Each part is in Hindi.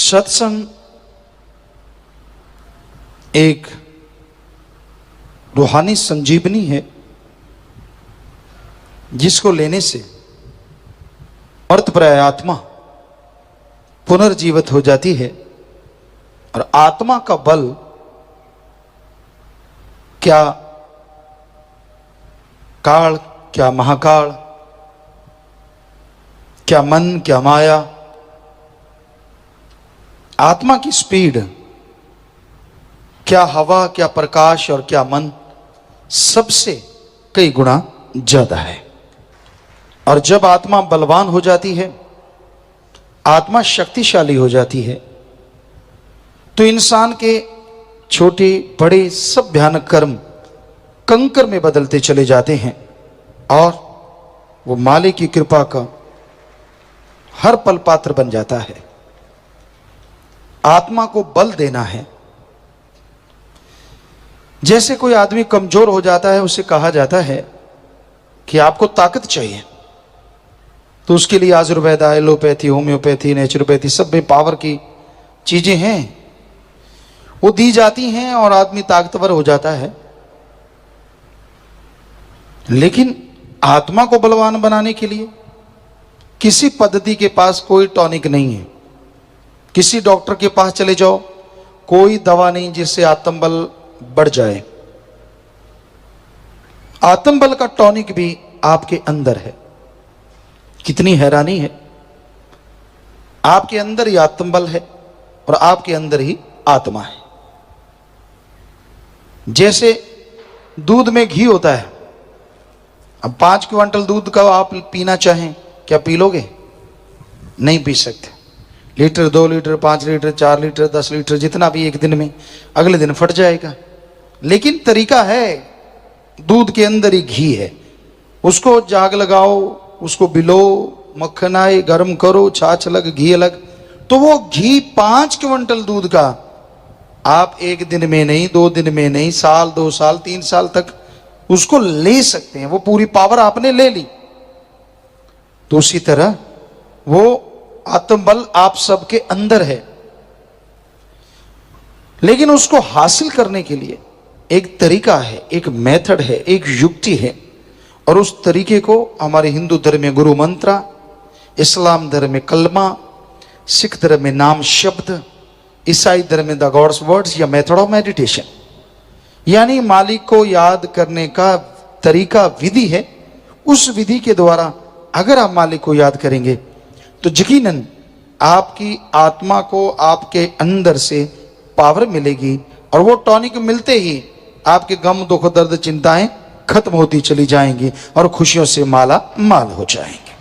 सत्संग एक रूहानी संजीवनी है जिसको लेने से मर्तप्राय आत्मा पुनर्जीवित हो जाती है। और आत्मा का बल क्या काल, क्या महाकाल, क्या मन, क्या माया, आत्मा की स्पीड, क्या हवा, क्या प्रकाश और क्या मन, सबसे कई गुना ज्यादा है। और जब आत्मा बलवान हो जाती है, आत्मा शक्तिशाली हो जाती है, तो इंसान के छोटे बड़े सब भयानक कर्म कंकर में बदलते चले जाते हैं और वो मालिक की कृपा का हर पल पात्र बन जाता है। आत्मा को बल देना है। जैसे कोई आदमी कमजोर हो जाता है, उसे कहा जाता है कि आपको ताकत चाहिए, तो उसके लिए आयुर्वेदा, एलोपैथी, होम्योपैथी, नेचुरोपैथी, सब में पावर की चीजें हैं, वो दी जाती हैं और आदमी ताकतवर हो जाता है। लेकिन आत्मा को बलवान बनाने के लिए किसी पद्धति के पास कोई टॉनिक नहीं है। किसी डॉक्टर के पास चले जाओ, कोई दवा नहीं जिससे आत्मबल बढ़ जाए। आत्मबल का टॉनिक भी आपके अंदर है। कितनी हैरानी है, आपके अंदर ही आत्मबल है और आपके अंदर ही आत्मा है। जैसे दूध में घी होता है, अब 5 क्विंटल दूध का आप पीना चाहें, क्या पी लोगे? नहीं पी सकते। Litre, 2 litre, 5 litre, 4 litre, 10 litre, जितना भी एक दिन में, अगले दिन फट जाएगा। लेकिन तरीका है, दूध के अंदर ही घी है, उसको जाग लगाओ, उसको बिलो, मक्खन आए, गर्म करो, छाछ अलग, घी अलग, तो वो घी 5 क्विंटल दूध का आप एक दिन में नहीं, 2 दिन में नहीं, साल, 2 साल, 3 साल तक उसको ले सकते हैं। वो पूरी पावर आपने ले ली। तो उसी तरह वो आत्मबल आप सबके अंदर है, लेकिन उसको हासिल करने के लिए एक तरीका है, एक मेथड है, एक युक्ति है। और उस तरीके को हमारे हिंदू धर्म में गुरु मंत्र, इस्लाम धर्म में कलमा, सिख धर्म में नाम शब्द, ईसाई धर्म में द गॉड्स वर्ड्स या मेथड ऑफ मेडिटेशन, यानी मालिक को याद करने का तरीका, विधि है। उस विधि के द्वारा अगर आप मालिक को याद करेंगे तो यकीनन आपकी आत्मा को आपके अंदर से पावर मिलेगी और वो टॉनिक मिलते ही आपके गम, दुख, दर्द, चिंताएं खत्म होती चली जाएंगी और खुशियों से माला माल हो जाएंगे।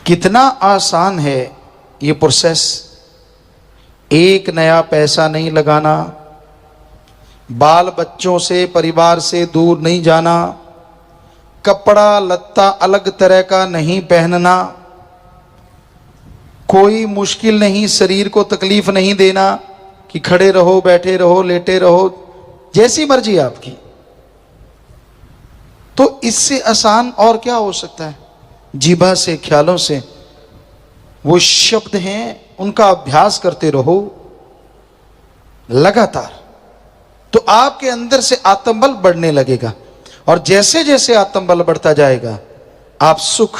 कितना आसान है ये प्रोसेस। एक नया पैसा नहीं लगाना, बाल बच्चों से, परिवार से दूर नहीं जाना, कपड़ा लत्ता अलग तरह का नहीं पहनना, कोई मुश्किल नहीं, शरीर को तकलीफ नहीं देना कि खड़े रहो, बैठे रहो, लेटे रहो, जैसी मर्जी आपकी। तो इससे आसान और क्या हो सकता है? जीभा से, ख्यालों से वो शब्द हैं, उनका अभ्यास करते रहो लगातार, तो आपके अंदर से आत्मबल बढ़ने लगेगा। और जैसे जैसे आत्मबल बढ़ता जाएगा, आप सुख,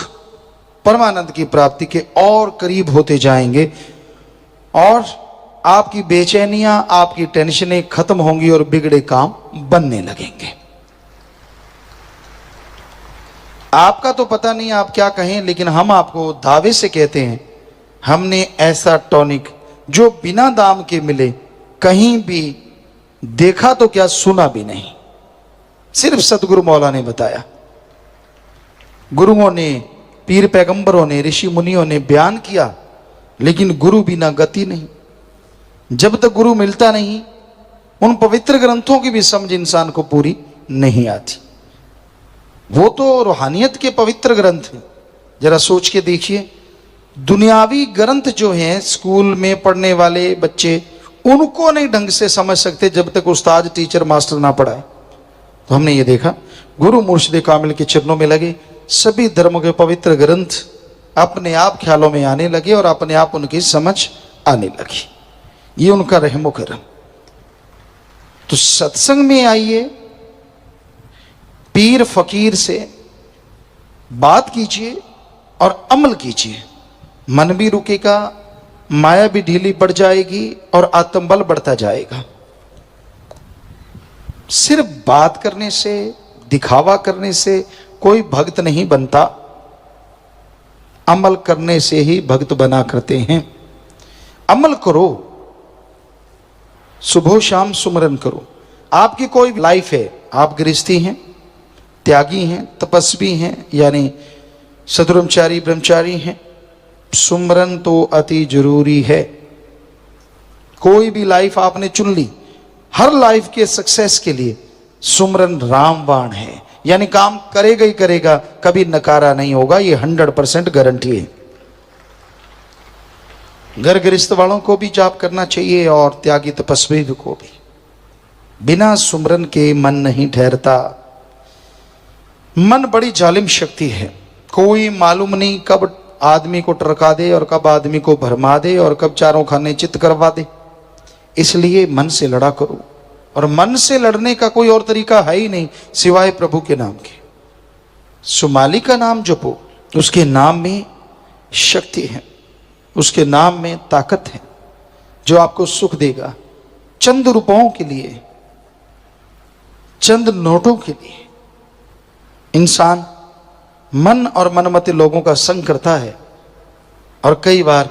परमानंद की प्राप्ति के और करीब होते जाएंगे और आपकी बेचैनियां, आपकी टेंशनें खत्म होंगी और बिगड़े काम बनने लगेंगे। आपका तो पता नहीं आप क्या कहें, लेकिन हम आपको दावे से कहते हैं, हमने ऐसा टॉनिक जो बिना दाम के मिले, कहीं भी देखा तो क्या, सुना भी नहीं, सिर्फ सतगुरु मौला ने बताया। गुरुओं ने, पीर पैगंबरों ने, ऋषि मुनियों ने बयान किया, लेकिन गुरु बिना गति नहीं। जब तक गुरु मिलता नहीं, उन पवित्र ग्रंथों की भी समझ इंसान को पूरी नहीं आती। वो तो रूहानियत के पवित्र ग्रंथ हैं। जरा सोच के देखिए, दुनियावी ग्रंथ जो हैं, स्कूल में पढ़ने वाले बच्चे उनको नहीं ढंग से समझ सकते जब तक उस्ताद, टीचर, मास्टर ना पढ़ाए। तो हमने ये देखा, गुरु मुर्शिद कामिल के चरणों में लगे सभी धर्मों के पवित्र ग्रंथ अपने आप ख्यालों में आने लगे और अपने आप उनकी समझ आने लगी। ये उनका रहमो करम। तो सत्संग में आइए, पीर फकीर से बात कीजिए और अमल कीजिए। मन भी रुकेगा, माया भी ढीली पड़ जाएगी और आत्मबल बढ़ता जाएगा। सिर्फ बात करने से, दिखावा करने से कोई भक्त नहीं बनता, अमल करने से ही भक्त बना करते हैं। अमल करो, सुबह शाम सुमरन करो। आपकी कोई लाइफ है, आप गृहस्थी हैं, त्यागी हैं, तपस्वी हैं, यानी सदब्रह्मचारी ब्रह्मचारी हैं, सुमरन तो अति जरूरी है। कोई भी लाइफ आपने चुन ली, हर लाइफ के सक्सेस के लिए सुमरन रामबाण है, यानी काम करेगा ही करेगा, कभी नकारा नहीं होगा, ये 100% गारंटी है। घर गृहस्थ वालों को भी जाप करना चाहिए और त्यागी तपस्वी को भी। बिना सुमरन के मन नहीं ठहरता। मन बड़ी जालिम शक्ति है, कोई मालूम नहीं कब आदमी को टरका दे और कब आदमी को भरमा दे और कब चारों खाने चित्त करवा दे। इसलिए मन से लड़ा करो, और मन से लड़ने का कोई और तरीका है ही नहीं सिवाय प्रभु के नाम के। सुमाली का नाम जपो, उसके नाम में शक्ति है, उसके नाम में ताकत है जो आपको सुख देगा। चंद रुपयों के लिए, चंद नोटों के लिए इंसान मन और मनमते लोगों का संग करता है, और कई बार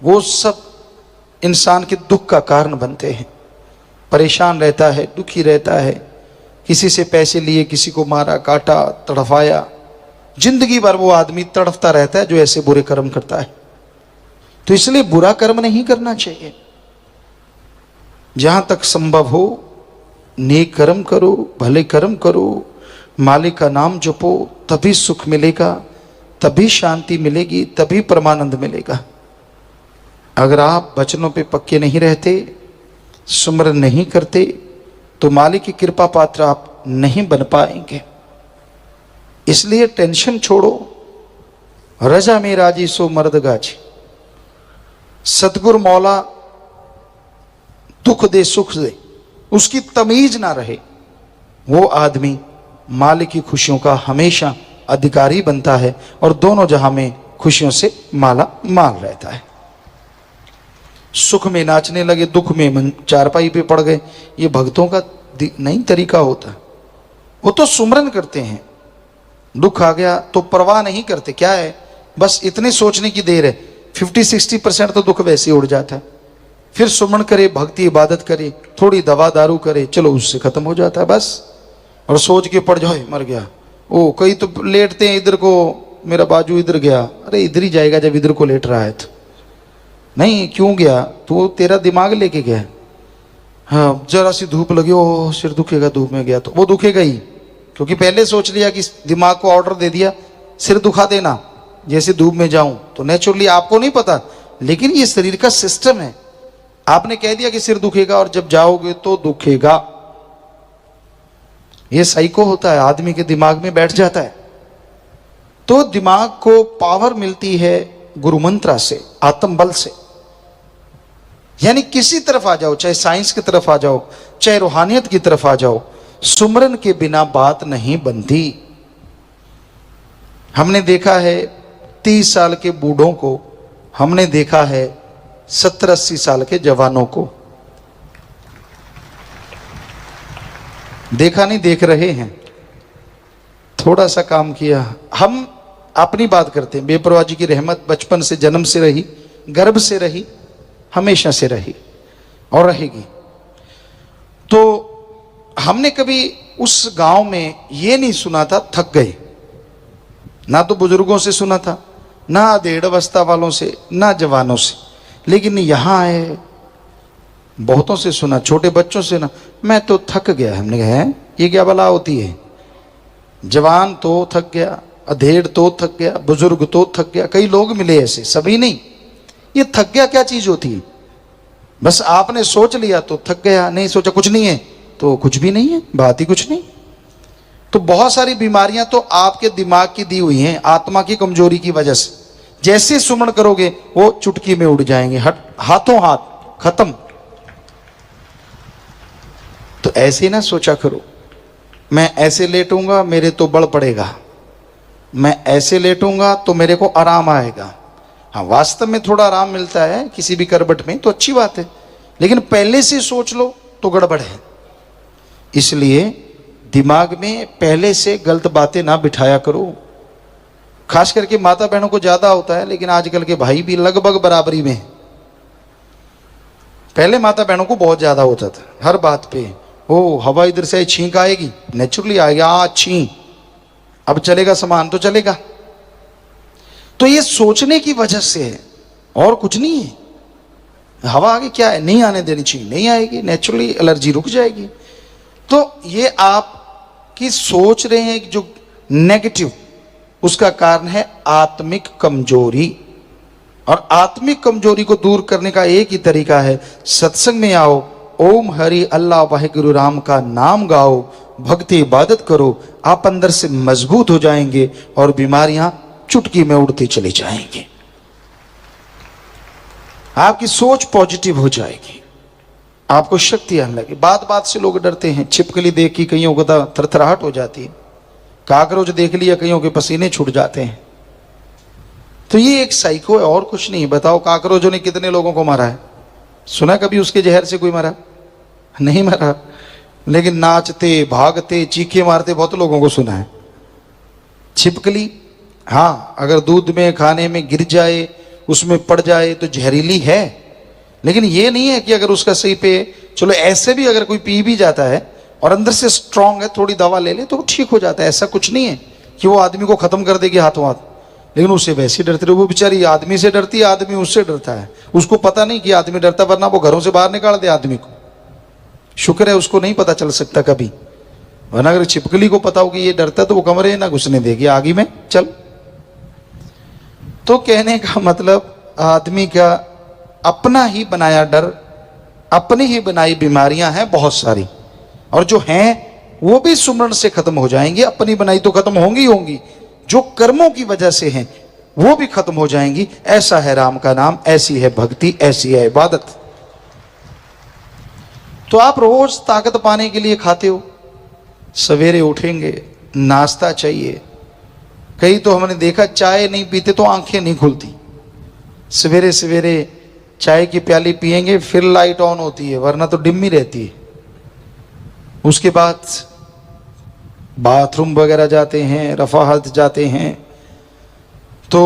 वो सब इंसान के दुख का कारण बनते हैं। परेशान रहता है, दुखी रहता है, किसी से पैसे लिए, किसी को मारा, काटा, तड़फाया, जिंदगी भर वो आदमी तड़फता रहता है जो ऐसे बुरे कर्म करता है। तो इसलिए बुरा कर्म नहीं करना चाहिए। जहां तक संभव हो नेक कर्म करो, भले कर्म करो, मालिक का नाम जपो, तभी सुख मिलेगा, तभी शांति मिलेगी, तभी परमानंद मिलेगा। अगर आप वचनों पे पक्के नहीं रहते, सुमरन नहीं करते, तो मालिक की कृपा पात्र आप नहीं बन पाएंगे। इसलिए टेंशन छोड़ो, रजा में राजी सो मर्द गाजी। सतगुरु मौला दुख दे सुख दे, उसकी तमीज ना रहे, वो आदमी मालिक की खुशियों का हमेशा अधिकारी बनता है और दोनों जहां में खुशियों से माला माल रहता है। सुख में नाचने लगे, दुख में चारपाई पे पड़ गए, ये भक्तों का नहीं तरीका होता। वो तो सुमरन करते हैं, दुख आ गया तो परवाह नहीं करते, क्या है बस इतने सोचने की देर है, 50-60% तो दुख वैसे ही उड़ जाता है। फिर सुमन करे, भक्ति इबादत करे, थोड़ी दवा दारू करे, चलो उससे खत्म हो जाता है बस। और सोच के पड़ जाए मर गया, ओ कई तो लेटते हैं इधर को, मेरा बाजू इधर गया, अरे इधर ही जाएगा जब इधर को लेट रहा है तो। नहीं क्यों गया, तो तेरा दिमाग लेके गया। हाँ जरा सी धूप लगी, ओ सिर दुखेगा, धूप में गया तो वो दुखेगा ही, क्योंकि पहले सोच लिया कि दिमाग को ऑर्डर दे दिया सिर दुखा देना, जैसे धूप में जाऊं। तो नेचुरली आपको नहीं पता, लेकिन ये शरीर का सिस्टम है। आपने कह दिया कि सिर दुखेगा और जब जाओगे तो दुखेगा। ये साइको होता है, आदमी के दिमाग में बैठ जाता है। तो दिमाग को पावर मिलती है गुरु मंत्रा से, आत्मबल से। यानी किसी तरफ आ जाओ, चाहे साइंस की तरफ आ जाओ, चाहे रूहानियत की तरफ आ जाओ, सुमरन के बिना बात नहीं बनती। हमने देखा है 30 साल के बूढ़ों को, हमने देखा है 70-80 साल के जवानों को। देखा नहीं, देख रहे हैं। थोड़ा सा काम किया। हम अपनी बात करते हैं, बेपरवाह जी की रहमत बचपन से, जन्म से रही, गर्भ से रही, हमेशा से रही और रहेगी। तो हमने कभी उस गांव में ये नहीं सुना था थक गए, ना तो बुजुर्गों से सुना था, ना अधेड़ अवस्था वालों से, ना जवानों से। लेकिन यहाँ आए बहुतों से सुना, छोटे बच्चों से ना, मैं तो थक गया। हमने कहा है ये क्या बला होती है, जवान तो थक गया, अधेड़ तो थक गया, बुजुर्ग तो थक गया। कई लोग मिले ऐसे, सभी नहीं। ये थक गया क्या चीज होती है? बस आपने सोच लिया तो थक गया, नहीं सोचा कुछ नहीं है तो कुछ भी नहीं है, बात ही कुछ नहीं। तो बहुत सारी बीमारियां तो आपके दिमाग की दी हुई हैं, आत्मा की कमजोरी की वजह से। जैसे सुमन करोगे वो चुटकी में उड़ जाएंगे, हाथों हाथ खत्म। तो ऐसे ना सोचा करो, मैं ऐसे लेटूंगा मेरे तो बल पड़ेगा, मैं ऐसे लेटूंगा तो मेरे को आराम आएगा। हाँ, वास्तव में थोड़ा आराम मिलता है किसी भी करवट में तो अच्छी बात है, लेकिन पहले से सोच लो तो गड़बड़ है। इसलिए दिमाग में पहले से गलत बातें ना बिठाया करो। खास करके माता बहनों को ज्यादा होता है, लेकिन आजकल के भाई भी लगभग बराबरी में। पहले माता बहनों को बहुत ज्यादा होता था हर बात पे, ओ हवा इधर से छींक आएगी, नेचुरली आएगी, छी अब चलेगा सामान तो चलेगा। तो ये सोचने की वजह से है और कुछ नहीं है। हवा आगे क्या है, नहीं आने देनी चाहिए, नहीं आएगी, नेचुरली एलर्जी रुक जाएगी। तो ये आप की सोच रहे हैं जो नेगेटिव, उसका कारण है आत्मिक कमजोरी। और आत्मिक कमजोरी को दूर करने का एक ही तरीका है, सत्संग में आओ, ओम हरि अल्लाह वाहिगुरु राम का नाम गाओ, भक्ति इबादत करो, आप अंदर से मजबूत हो जाएंगे और बीमारियां चुटकी में उड़ती चली जाएंगी। आपकी सोच पॉजिटिव हो जाएगी, आपको शक्ति आने लगी। बात बात से लोग डरते हैं, छिपकली देख के कईयों को थरथराहट हो जाती है, काकरोच देख लिया कईयों के पसीने छूट जाते हैं। तो ये एक साइको है और कुछ नहीं। बताओ काकरोचों ने कितने लोगों को मारा है? सुना कभी उसके जहर से कोई मरा? नहीं मरा, लेकिन नाचते भागते चीखे मारते बहुत लोगों को सुना है। छिपकली हाँ, अगर दूध में खाने में गिर जाए, उसमें पड़ जाए तो जहरीली है, लेकिन ये नहीं है कि अगर उसका सही पे, चलो ऐसे भी अगर कोई पी भी जाता है और अंदर से स्ट्रांग है, थोड़ी दवा ले ले तो ठीक हो जाता है। ऐसा कुछ नहीं है कि वो आदमी को खत्म कर देगी हाथों हाथ, लेकिन उससे वैसे डरते रहो। वो बेचारी आदमी से डरती है, आदमी उससे डरता है, उसको पता नहीं कि आदमी डरता, वरना वो घरों से बाहर निकाल दे आदमी को। शुक्र है उसको नहीं पता चल सकता कभी, वरना अगर छिपकली को पता हो कि ये डरता तो वो कमरे ना घुसने देगी, आगे में चल। तो कहने का मतलब आदमी का अपना ही बनाया डर, अपनी ही बनाई बीमारियां हैं बहुत सारी, और जो हैं वो भी सुमरण से खत्म हो जाएंगी। अपनी बनाई तो खत्म होंगी होंगी, जो कर्मों की वजह से हैं वो भी खत्म हो जाएंगी। ऐसा है राम का नाम, ऐसी है भक्ति, ऐसी है इबादत। तो आप रोज ताकत पाने के लिए खाते हो, सवेरे उठेंगे नाश्ता चाहिए। कई तो हमने देखा चाय नहीं पीते तो आंखें नहीं खुलती, सवेरे सवेरे चाय की प्याली पिएंगे फिर लाइट ऑन होती है, वरना तो डिम्मी रहती है। उसके बाद बाथरूम वगैरह जाते हैं, रफाहत जाते हैं, तो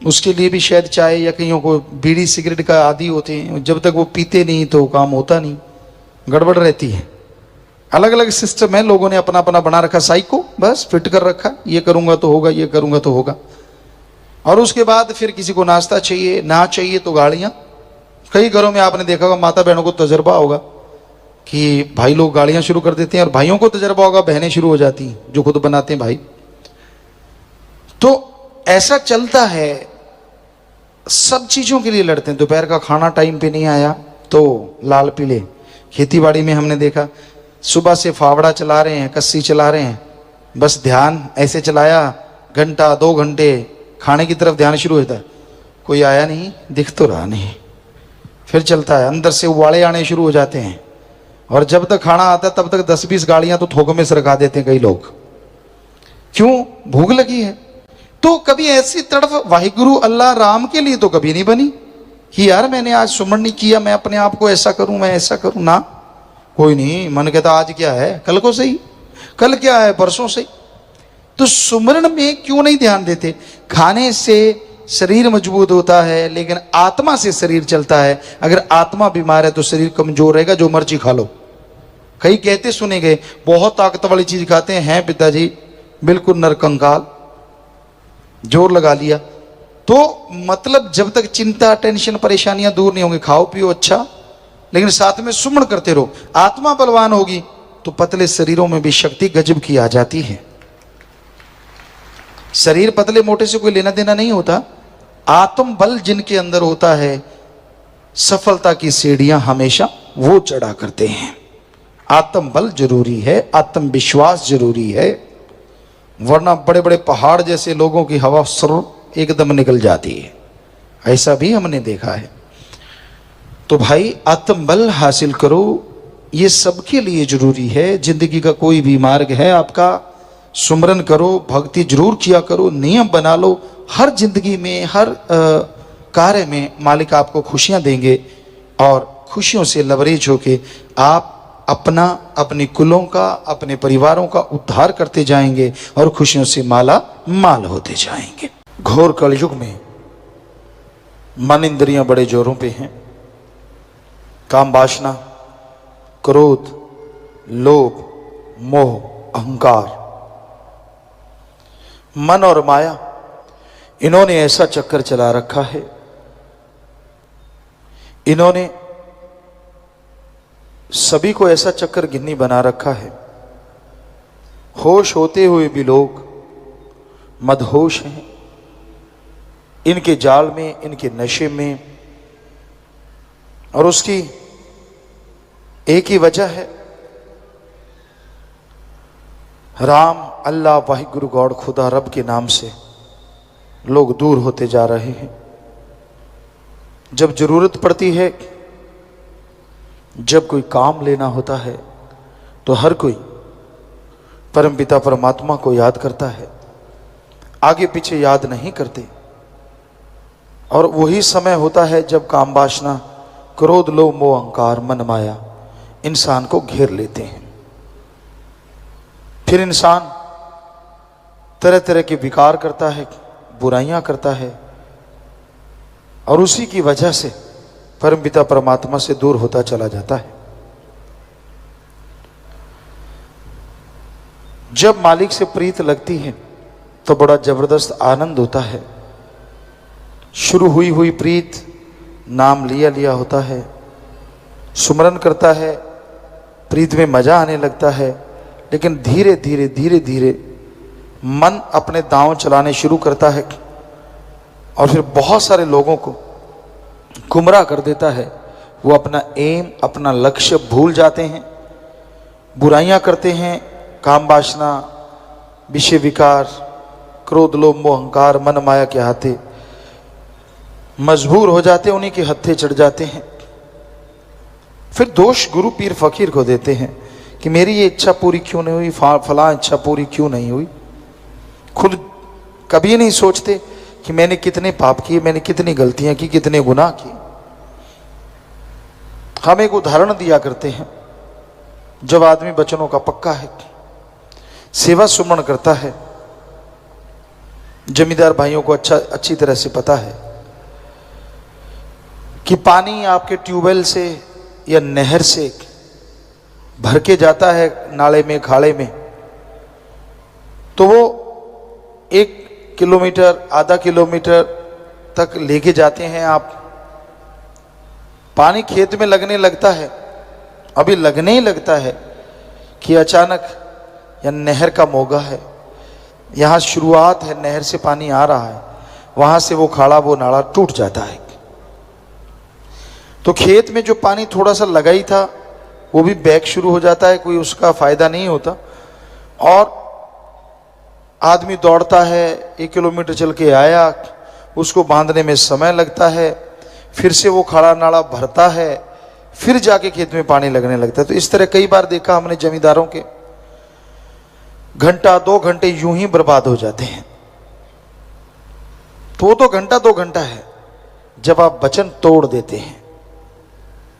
उसके लिए भी शायद चाय, या कईयों को बीड़ी सिगरेट का आदी होते हैं, जब तक वो पीते नहीं तो काम होता नहीं, गड़बड़ रहती है। अलग अलग सिस्टम है, लोगों ने अपना अपना बना रखा साइको, बस फिट कर रखा, ये करूंगा तो होगा, ये करूंगा तो होगा। और उसके बाद फिर किसी को नाश्ता चाहिए, ना चाहिए तो गाड़ियां। कई घरों में आपने देखा होगा, माता बहनों को तजर्बा होगा कि भाई लोग गाड़ियां शुरू कर देते हैं, और भाइयों को तजर्बा होगा, बहनें शुरू हो जाती हैं जो खुद बनाते हैं भाई। तो ऐसा चलता है, सब चीजों के लिए लड़ते हैं। दोपहर का खाना टाइम पे नहीं आया तो लाल पीले। खेती बाड़ी में हमने देखा, सुबह से फावड़ा चला रहे हैं, कस्सी चला रहे हैं, बस ध्यान ऐसे चलाया, घंटा 2 घंटे खाने की तरफ ध्यान शुरू होता है, कोई आया नहीं, दिख तो रहा नहीं, फिर चलता है, अंदर से उबाले आने शुरू हो जाते हैं, और जब तक खाना आता है तब तक 10-20 गाड़ियां तो थोक में सरका देते हैं कई लोग। क्यों? भूख लगी है। तो कभी ऐसी तड़फ वाहिगुरु अल्लाह राम के लिए तो कभी नहीं बनी कि यार मैंने आज सुमरण नहीं किया, मैं अपने आप को ऐसा करूं, मैं ऐसा करूं ना। कोई नहीं, मन कहता आज क्या है, कल को सही, कल क्या है, परसों सही। तो सुमरण में क्यों नहीं ध्यान देते? खाने से शरीर मजबूत होता है, लेकिन आत्मा से शरीर चलता है। अगर आत्मा बीमार है तो शरीर कमजोर रहेगा, जो मर्जी खा लो। कई कहते सुने गए, बहुत ताकत वाली चीज खाते हैं पिताजी, बिल्कुल नरकंकाल, जोर लगा लिया। तो मतलब जब तक चिंता टेंशन परेशानियां दूर नहीं होंगी, खाओ पियो अच्छा, लेकिन साथ में सुमरण करते रहो। आत्मा बलवान होगी तो पतले शरीरों में भी शक्ति गजब की आ जाती है। शरीर पतले मोटे से कोई लेना देना नहीं होता, आत्म बल जिनके अंदर होता है, सफलता की सीढ़ियां हमेशा वो चढ़ा करते हैं। आत्म बल जरूरी है, आत्मविश्वास जरूरी है, वरना बड़े बड़े पहाड़ जैसे लोगों की हवा सर एकदम निकल जाती है, ऐसा भी हमने देखा है। तो भाई आत्मबल हासिल करो, ये सबके लिए जरूरी है। जिंदगी का कोई भी मार्ग है आपका, सुमरन करो, भक्ति जरूर किया करो, नियम बना लो। हर जिंदगी में, हर कार्य में मालिक आपको खुशियां देंगे और खुशियों से लबरेज होके आप अपना, अपने कुलों का, अपने परिवारों का उद्धार करते जाएंगे और खुशियों से माला माल होते जाएंगे। घोर कलयुग में मन इंद्रियां बड़े जोरों पे हैं। काम वासना, क्रोध, लोभ, मोह, अहंकार, मन और माया, इन्होंने ऐसा चक्कर चला रखा है। इन्होंने सभी को ऐसा चक्कर गिन्नी बना रखा है। होश होते हुए भी लोग मदहोश हैं इनके जाल में, इनके नशे में। और उसकी एक ही वजह है, राम, अल्लाह, वाहिगुरु, गॉड, खुदा, रब के नाम से लोग दूर होते जा रहे हैं। जब जरूरत पड़ती है, जब कोई काम लेना होता है, तो हर कोई परमपिता परमात्मा को याद करता है, आगे पीछे याद नहीं करते। और वही समय होता है जब काम वासना, क्रोध, लोभ, मोह, अहंकार, मन, माया इंसान को घेर लेते हैं। फिर इंसान तरह तरह के विकार करता है, बुराइयां करता है और उसी की वजह से परमपिता परमात्मा से दूर होता चला जाता है। जब मालिक से प्रीत लगती है तो बड़ा जबरदस्त आनंद होता है। शुरू हुई हुई प्रीत, नाम लिया लिया होता है, सुमरन करता है, प्रीत में मजा आने लगता है। लेकिन धीरे धीरे धीरे धीरे मन अपने दांव चलाने शुरू करता है और फिर बहुत सारे लोगों को गुमराह कर देता है। वो अपना एम, अपना लक्ष्य भूल जाते हैं, बुराइयां करते हैं, काम वासना, विषय विकार, क्रोध, लोभ, मोह, अहंकार, मन, माया के हाथे मजबूर हो जाते, उन्हीं के हत्थे चढ़ जाते हैं। फिर दोष गुरु पीर फकीर को देते हैं कि मेरी ये इच्छा पूरी क्यों नहीं हुई, फलां इच्छा पूरी क्यों नहीं हुई। खुद कभी नहीं सोचते कि मैंने कितने पाप किए, मैंने कितनी गलतियां की, कितने गुनाह किए। हम एक उदाहरण दिया करते हैं, जब आदमी वचनों का पक्का है, सेवा सुमरण करता है, जमींदार भाइयों को अच्छी तरह से पता है कि पानी आपके ट्यूबवेल से या नहर से भर के जाता है नाले में, खाड़े में, तो वो 1 किलोमीटर, आधा किलोमीटर तक लेके जाते हैं आप। पानी खेत में लगने लगता है, अभी लगने ही लगता है कि अचानक या नहर का मोगा है, यहाँ शुरुआत है, नहर से पानी आ रहा है, वहां से वो खाड़ा, वो नाला टूट जाता है। तो खेत में जो पानी थोड़ा सा लगा ही था वो भी बैक शुरू हो जाता है, कोई उसका फायदा नहीं होता। और आदमी दौड़ता है, 1 किलोमीटर चल के आया, उसको बांधने में समय लगता है, फिर से वो खाड़ा नाला भरता है, फिर जाके खेत में पानी लगने लगता है। तो इस तरह कई बार देखा हमने जमींदारों के, घंटा 2 घंटे यूं ही बर्बाद हो जाते हैं। तो वो तो घंटा 2 घंटा है। जब आप वचन तोड़ देते हैं,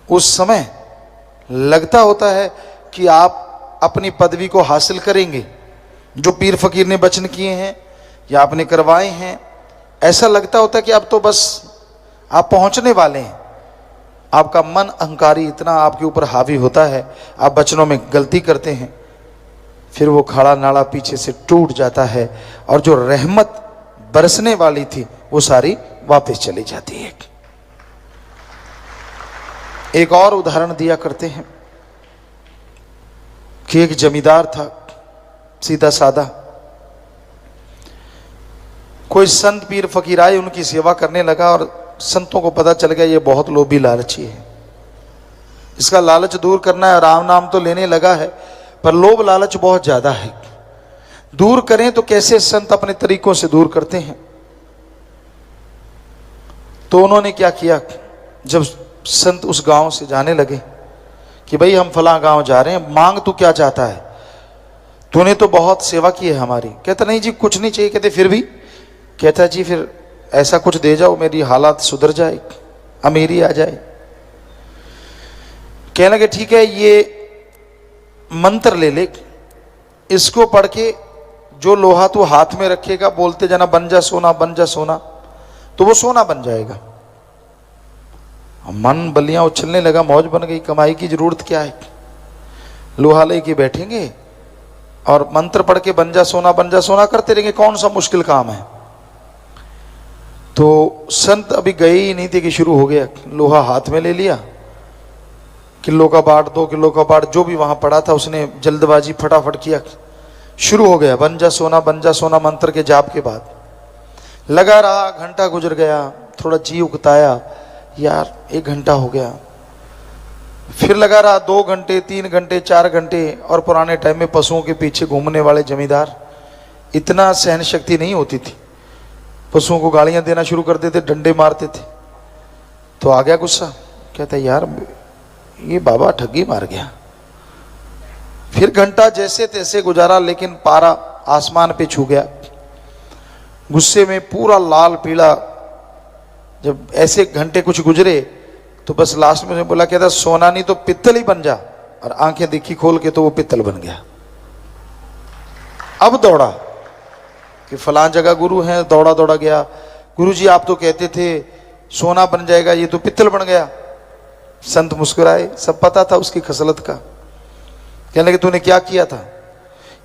उस समय लगता होता है कि आप अपनी पदवी को हासिल करेंगे, जो पीर फकीर ने वचन किए हैं या आपने करवाए हैं। ऐसा लगता होता है कि अब तो बस आप पहुंचने वाले हैं। आपका मन अहंकारी इतना आपके ऊपर हावी होता है, आप वचनों में गलती करते हैं, फिर वो खाड़ा नाला पीछे से टूट जाता है और जो रहमत बरसने वाली थी वो सारी वापस चली जाती है। एक और उदाहरण दिया करते हैं कि एक जमींदार था, सीधा सादा। कोई संत पीर फकीर आए, उनकी सेवा करने लगा और संतों को पता चल गया ये बहुत लोभी लालची है, इसका लालच दूर करना है। राम नाम तो लेने लगा है पर लोभ लालच बहुत ज्यादा है, दूर करें तो कैसे? संत अपने तरीकों से दूर करते हैं। तो उन्होंने क्या किया, जब संत उस गांव से जाने लगे कि भाई हम फला गांव जा रहे हैं, मांग तू क्या चाहता है, तूने तो बहुत सेवा की है हमारी। कहता नहीं जी कुछ नहीं चाहिए। कहते फिर भी? कहता जी फिर ऐसा कुछ दे जाओ मेरी हालात सुधर जाए, अमीरी आ जाए। कहने लगे ठीक है, ये मंत्र ले ले, इसको पढ़ के जो लोहा तू हाथ में रखेगा बोलते जाना बन जा सोना बन जा सोना, तो वो सोना बन जाएगा। मन बलियां उछलने लगा, मौज बन गई, कमाई की जरूरत क्या है, लोहा लेके बैठेंगे और मंत्र पढ़ के बन जा सोना करते रहेंगे, कौन सा मुश्किल काम है। तो संत अभी गए ही नहीं थे कि शुरू हो गया, लोहा हाथ में ले लिया, किलो का बाट 2 किलो का बाट जो भी वहां पड़ा था उसने जल्दबाजी फटाफट किया, शुरू हो गया बन जा सोना मंत्र के जाप के बाद। लगा रहा, घंटा गुजर गया, थोड़ा जी उकताया, यार 1 घंटा हो गया, फिर लगा रहा 2 घंटे 3 घंटे 4 घंटे। और पुराने टाइम में पशुओं के पीछे घूमने वाले जमींदार, इतना सहन शक्ति नहीं होती थी, पशुओं को गालियां देना शुरू कर देते, डंडे मारते थे। तो आ गया गुस्सा, कहता यार ये बाबा ठगी मार गया। फिर घंटा जैसे तैसे गुजारा, लेकिन पारा आसमान पे छू गया। गुस्से में पूरा लाल पीला, जब ऐसे घंटे कुछ गुजरे तो बस लास्ट में बोला, कहता सोना नहीं तो पित्तल ही बन जा। और आंखें देखी खोल के तो वो पित्तल बन गया। अब दौड़ा कि फलां जगह गुरु हैं, दौड़ा दौड़ा गया, गुरु जी आप तो कहते थे सोना बन जाएगा, ये तो पित्तल बन गया। संत मुस्कुराए, सब पता था उसकी खसलत का। कहने लगे तूने क्या किया था?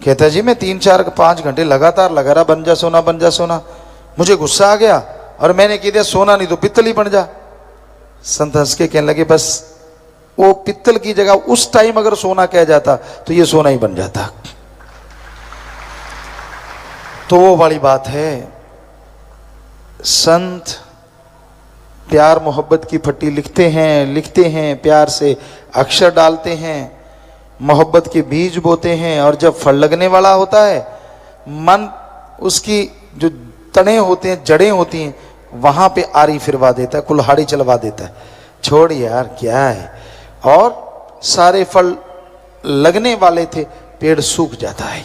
कहता जी मैं 3 4 5 घंटे लगातार लगा रहा बन जा सोना, मुझे गुस्सा आ गया और मैंने कह दिया सोना नहीं तो पित्तल ही बन जा। संत हंस के कहने लगे बस वो पित्तल की जगह उस टाइम अगर सोना कह जाता तो ये सोना ही बन जाता। तो वो वाली बात है, संत प्यार मोहब्बत की फट्टी लिखते हैं, प्यार से अक्षर डालते हैं, मोहब्बत के बीज बोते हैं, और जब फल लगने वाला होता है, मन उसकी जो तने होते हैं, जड़ें होती हैं, वहां पे आरी फिरवा देता है, कुल्हाड़ी चलवा देता है, छोड़ यार क्या है। और सारे फल लगने वाले थे, पेड़ सूख जाता है।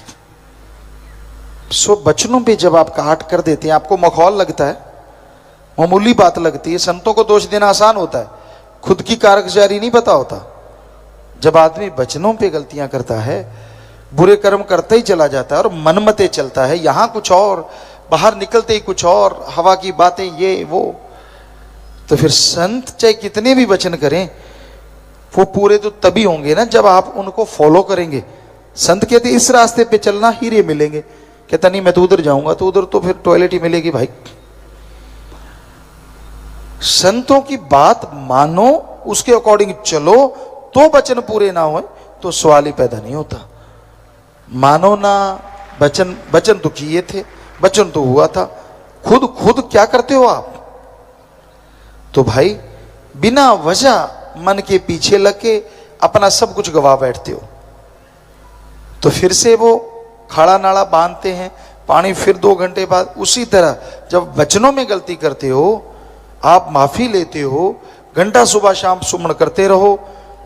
सो बचनों पे जब आप काट कर देते हैं, आपको मखौल लगता है, मामूली बात लगती है। संतों को दोष देना आसान होता है, खुद की कारगुजारी नहीं पता होता। जब आदमी वचनों पे गलतियां करता है, बुरे कर्म करता ही चला जाता है और मनमते चलता है, यहां कुछ और, बाहर निकलते ही कुछ और, हवा की बातें ये वो, तो फिर संत चाहे कितने भी वचन करें वो पूरे तो तभी होंगे ना जब आप उनको फॉलो करेंगे। संत कहते इस रास्ते पे चलना हीरे मिलेंगे, कहता नहीं मैं तो उधर जाऊंगा, तो उधर तो फिर टॉयलेट ही मिलेगी भाई। संतों की बात मानो, उसके अकॉर्डिंग चलो, तो वचन पूरे ना हो तो सवाल ही पैदा नहीं होता। मानो ना, वचन तो किए थे, वचन तो हुआ था, खुद क्या करते हो आप? तो भाई बिना वजह मन के पीछे लग के अपना सब कुछ गवा बैठते हो। तो फिर से वो खाड़ा नाड़ा बांधते हैं, पानी फिर 2 घंटे बाद। उसी तरह जब वचनों में गलती करते हो, आप माफी लेते हो, घंटा सुबह शाम सुमन करते रहो,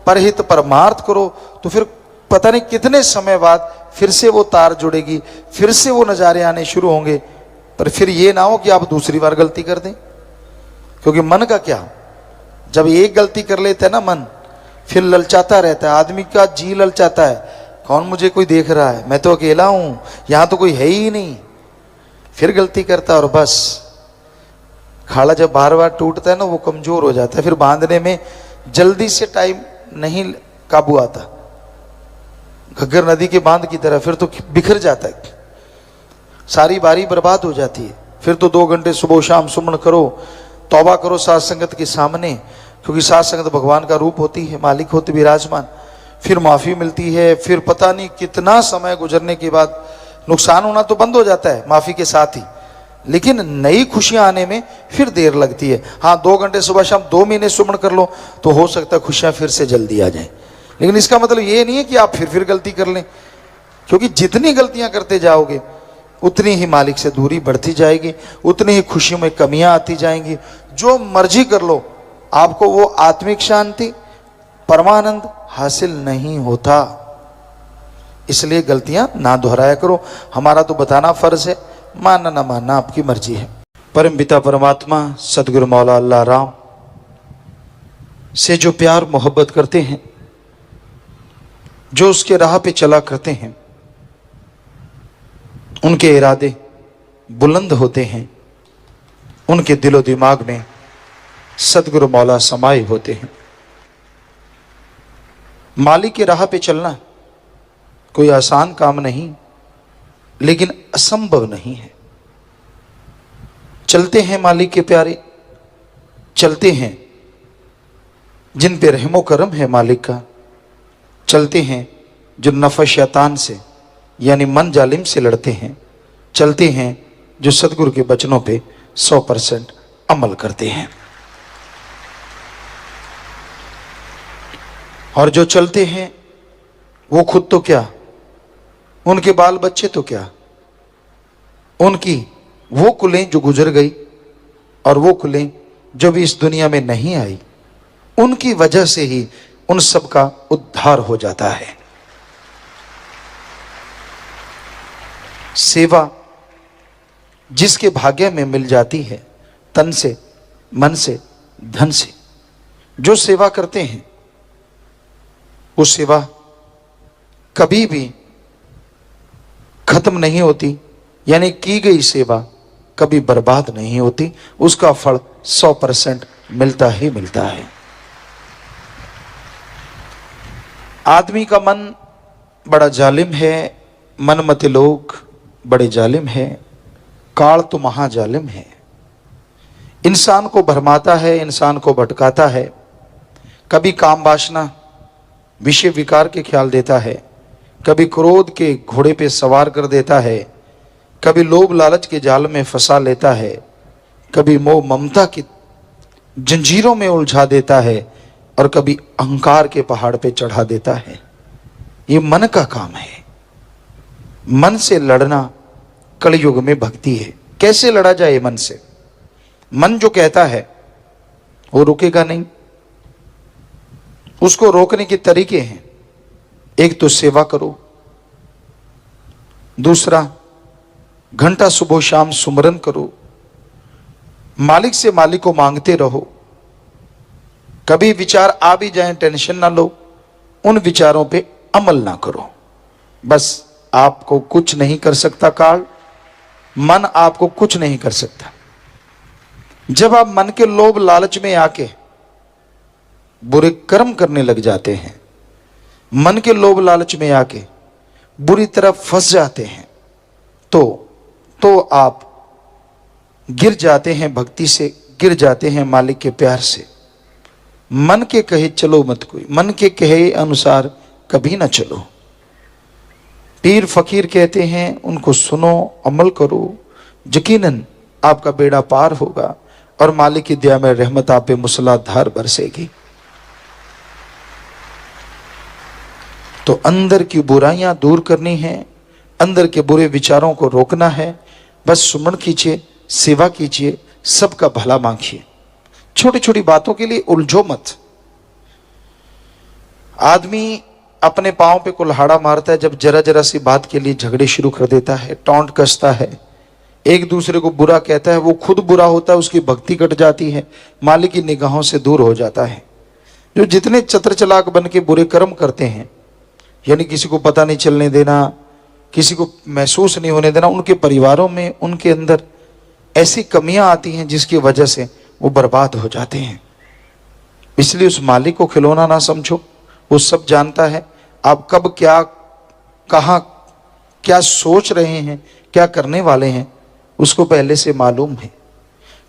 परहित परमार्थ करो, तो फिर पता नहीं कितने समय बाद फिर से वो तार जुड़ेगी, फिर से वो नज़ारे आने शुरू होंगे। पर फिर ये ना हो कि आप दूसरी बार गलती कर दें, क्योंकि मन का क्या, जब एक गलती कर लेता है ना मन, फिर ललचाता रहता है, आदमी का जी ललचाता है, कौन मुझे कोई देख रहा है, मैं तो अकेला हूं, यहां तो कोई है ही नहीं। फिर गलती करता और बस खाड़ा जब बार बार टूटता है ना, वो कमजोर हो जाता है, फिर बांधने में जल्दी से टाइम नहीं काबू आता, घग्गर नदी के बांध की तरह, फिर तो बिखर जाता है, सारी बारी बर्बाद हो जाती है। फिर तो 2 घंटे सुबह शाम सुमन करो, तौबा करो साथ संगत के सामने, क्योंकि साथ संगत भगवान का रूप होती है, मालिक होते विराजमान। फिर माफी मिलती है, फिर पता नहीं कितना समय गुजरने के बाद नुकसान होना तो बंद हो जाता है माफी के साथ ही, लेकिन नई खुशियां आने में फिर देर लगती है। हाँ 2 घंटे सुबह शाम 2 महीने सुमन कर लो तो हो सकता है खुशियां फिर से जल्दी आ जाएं, लेकिन इसका मतलब ये नहीं है कि आप फिर गलती कर लें, क्योंकि जितनी गलतियां करते जाओगे उतनी ही मालिक से दूरी बढ़ती जाएगी, उतनी ही खुशियों में कमियां आती जाएंगी। जो मर्जी कर लो, आपको वो आत्मिक शांति, परमानंद हासिल नहीं होता। इसलिए गलतियां ना दोहराया करो। हमारा तो बताना फर्ज है, मानना ना मानना आपकी मर्जी है। परम पिता परमात्मा सदगुरु मौला अल्लाह राम से जो प्यार मोहब्बत करते हैं, जो उसके राह पे चला करते हैं, उनके इरादे बुलंद होते हैं, उनके दिलो दिमाग में सदगुरु मौला समाये होते हैं। मालिक की राह पे चलना कोई आसान काम नहीं, लेकिन असंभव नहीं है। चलते हैं मालिक के प्यारे, चलते हैं जिन पे रहमो करम है मालिक का, चलते हैं जो नफ़ा शैतान से यानी मन जालिम से लड़ते हैं, चलते हैं जो सदगुरु के वचनों पे 100% अमल करते हैं। और जो चलते हैं वो खुद तो क्या, उनके बाल बच्चे तो क्या, उनकी वो कुलें जो गुजर गई और वो कुलें जो भी इस दुनिया में नहीं आई, उनकी वजह से ही उन सब का उद्धार हो जाता है। सेवा जिसके भाग्य में मिल जाती है, तन से, मन से, धन से, जो सेवा करते हैं, वो सेवा कभी भी खत्म नहीं होती, यानी की गई सेवा कभी बर्बाद नहीं होती, उसका फल 100% मिलता ही मिलता है। आदमी का मन बड़ा जालिम है, मनमते लोग बड़े जालिम है, काल तो महाजालिम है। इंसान को भरमाता है, इंसान को भटकाता है, कभी काम वासना विषय विकार के ख्याल देता है, कभी क्रोध के घोड़े पे सवार कर देता है, कभी लोभ लालच के जाल में फंसा लेता है, कभी मोह ममता की जंजीरों में उलझा देता है, और कभी अहंकार के पहाड़ पे चढ़ा देता है। ये मन का काम है। मन से लड़ना कलयुग में भक्ति है। कैसे लड़ा जाए मन से? मन जो कहता है वो रुकेगा नहीं। उसको रोकने के तरीके हैं। एक तो सेवा करो, दूसरा घंटा सुबह शाम सुमरन करो, मालिक से मालिक को मांगते रहो। कभी विचार आ भी जाएं, टेंशन ना लो, उन विचारों पे अमल ना करो। बस आपको कुछ नहीं कर सकता काल, मन आपको कुछ नहीं कर सकता। जब आप मन के लोभ लालच में आके बुरे कर्म करने लग जाते हैं, मन के लोभ लालच में आके बुरी तरह फंस जाते हैं, तो आप गिर जाते हैं भक्ति से, गिर जाते हैं मालिक के प्यार से। मन के कहे चलो मत कोई, मन के कहे अनुसार कभी ना चलो। पीर फकीर कहते हैं उनको सुनो, अमल करो, यकीनन आपका बेड़ा पार होगा और मालिक की दया में रहमत आप पे मूसलाधार बरसेगी। तो अंदर की बुराइयां दूर करनी है, अंदर के बुरे विचारों को रोकना है। बस सुमन कीजिए, सेवा कीजिए, सबका भला मांगिए। छोटी छोटी बातों के लिए उलझो मत। आदमी अपने पांव पे कुल्हाड़ा मारता है जब जरा जरा सी बात के लिए झगड़े शुरू कर देता है, टोंट कसता है, एक दूसरे को बुरा कहता है। वो खुद बुरा होता है, उसकी भक्ति कट जाती है, मालिक की निगाहों से दूर हो जाता है। जो जितने चतुर चालाक बन के बुरे कर्म करते हैं, यानी किसी को पता नहीं चलने देना, किसी को महसूस नहीं होने देना, उनके परिवारों में, उनके अंदर ऐसी कमियां आती हैं जिसकी वजह से वो बर्बाद हो जाते हैं। इसलिए उस मालिक को खिलौना ना समझो, वो सब जानता है आप कब क्या, कहाँ, क्या सोच रहे हैं, क्या करने वाले हैं, उसको पहले से मालूम है।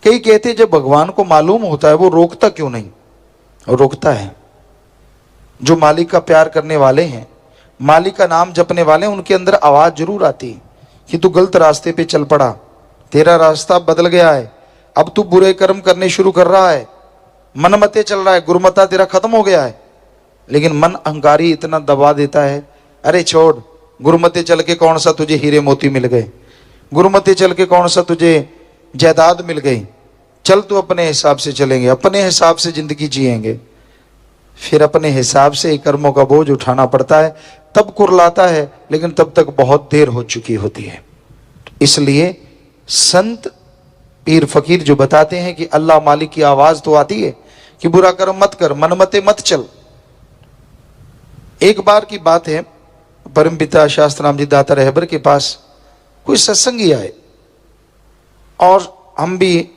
कई कहते जब भगवान को मालूम होता है वो रोकता क्यों नहीं? और रोकता है। जो मालिक का प्यार करने वाले हैं, मालिक का नाम जपने वाले हैं, उनके अंदर आवाज जरूर आती है कि तू गलत रास्ते पे चल पड़ा, तेरा रास्ता बदल गया है, अब तू बुरे कर्म करने शुरू कर रहा है, मनमते चल रहा है, गुरुमता तेरा खत्म हो गया है। लेकिन मन अहंकारी इतना दबा देता है, अरे छोड़, गुरुमते चल के कौन सा तुझे हीरे मोती मिल गए, गुरुमते चल के कौन सा तुझे जायदाद मिल गई, चल तू अपने हिसाब से चलेंगे, अपने हिसाब से जिंदगी जिएंगे, फिर अपने हिसाब से कर्मों का बोझ उठाना पड़ता है, तब कुरलाता है, लेकिन तब तक बहुत देर हो चुकी होती है। इसलिए संत पीर फकीर जो बताते हैं कि अल्लाह मालिक की आवाज तो आती है कि बुरा कर्म मत कर, मनमते मत चल। एक बार की बात है, परमपिता शास्त्राम जी दाता रहबर के पास कोई सत्संगी आए और हम भी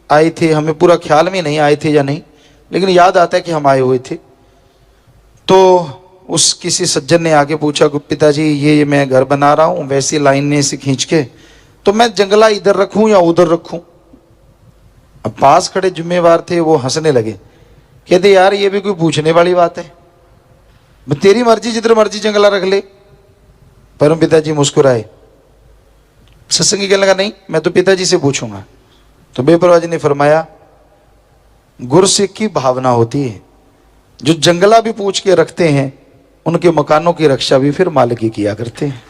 आए थे, हमें पूरा ख्याल में नहीं आए थे या नहीं, लेकिन याद आता है कि हम आए हुए थे। तो उस किसी सज्जन ने आके पूछा कि पिताजी ये मैं घर बना रहा हूं, वैसी लाइन में से खींच के, तो मैं जंगला इधर रखूं या उधर रखूं। अब पास खड़े जिम्मेवार थे, वो हंसने लगे, कहते यार ये भी कोई पूछने वाली बात है, तेरी मर्जी, जिधर मर्जी जंगला रख ले। परम पिताजी मुस्कुराए। सत्संगी कहने लगा नहीं मैं तो पिताजी से पूछूंगा। तो बेपरवाह जी ने फरमाया गुरसिख की भावना होती है, जो जंगला भी पूछ के रखते हैं उनके मकानों की रक्षा भी फिर मालिक ही किया करते हैं।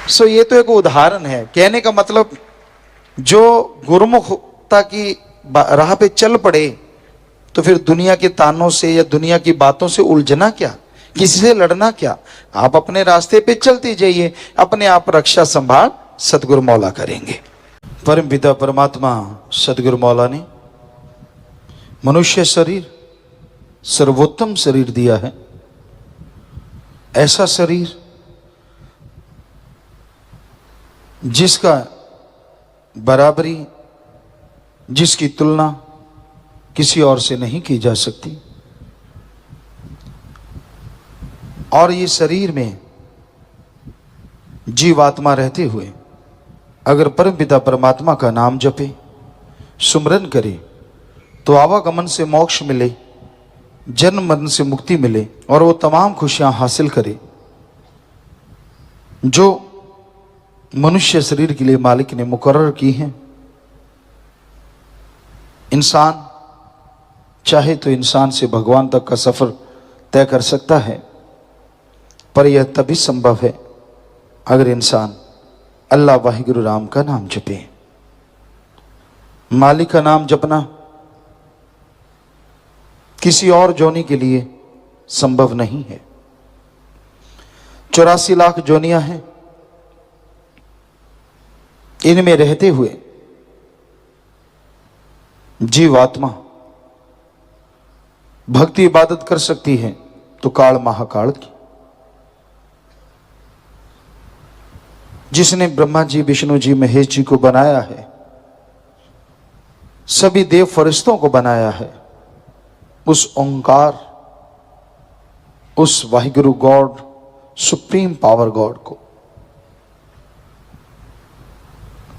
सो ये तो एक उदाहरण है। कहने का मतलब जो गुरुमुखता की राह पे चल पड़े तो फिर दुनिया के तानों से या दुनिया की बातों से उलझना क्या, किसी से लड़ना क्या। आप अपने रास्ते पे चलते जाइए, अपने आप रक्षा संभाल सतगुरु मौला करेंगे। परम पिता परमात्मा सतगुरु मौला ने मनुष्य शरीर सर्वोत्तम शरीर दिया है। ऐसा शरीर जिसका बराबरी, जिसकी तुलना किसी और से नहीं की जा सकती। और ये शरीर में जीवात्मा रहते हुए अगर परमपिता परमात्मा का नाम जपे, सुमरन करे, तो आवागमन से मोक्ष मिले, जन्म मरण से मुक्ति मिले और वो तमाम खुशियां हासिल करे जो मनुष्य शरीर के लिए मालिक ने मुकर्रर की हैं। इंसान चाहे तो इंसान से भगवान तक का सफर तय कर सकता है, पर यह तभी संभव है अगर इंसान अल्लाह वाहिगुरु राम का नाम जपे। मालिक का नाम जपना किसी और जोनी के लिए संभव नहीं है। 84 लाख जोनियां हैं, इनमें रहते हुए जीवात्मा भक्ति इबादत कर सकती है तो काल महाकाल की। जिसने ब्रह्मा जी, विष्णु जी, महेश जी को बनाया है, सभी देव फरिश्तों को बनाया है, उस ओंकार, उस Waheguru God, supreme power God को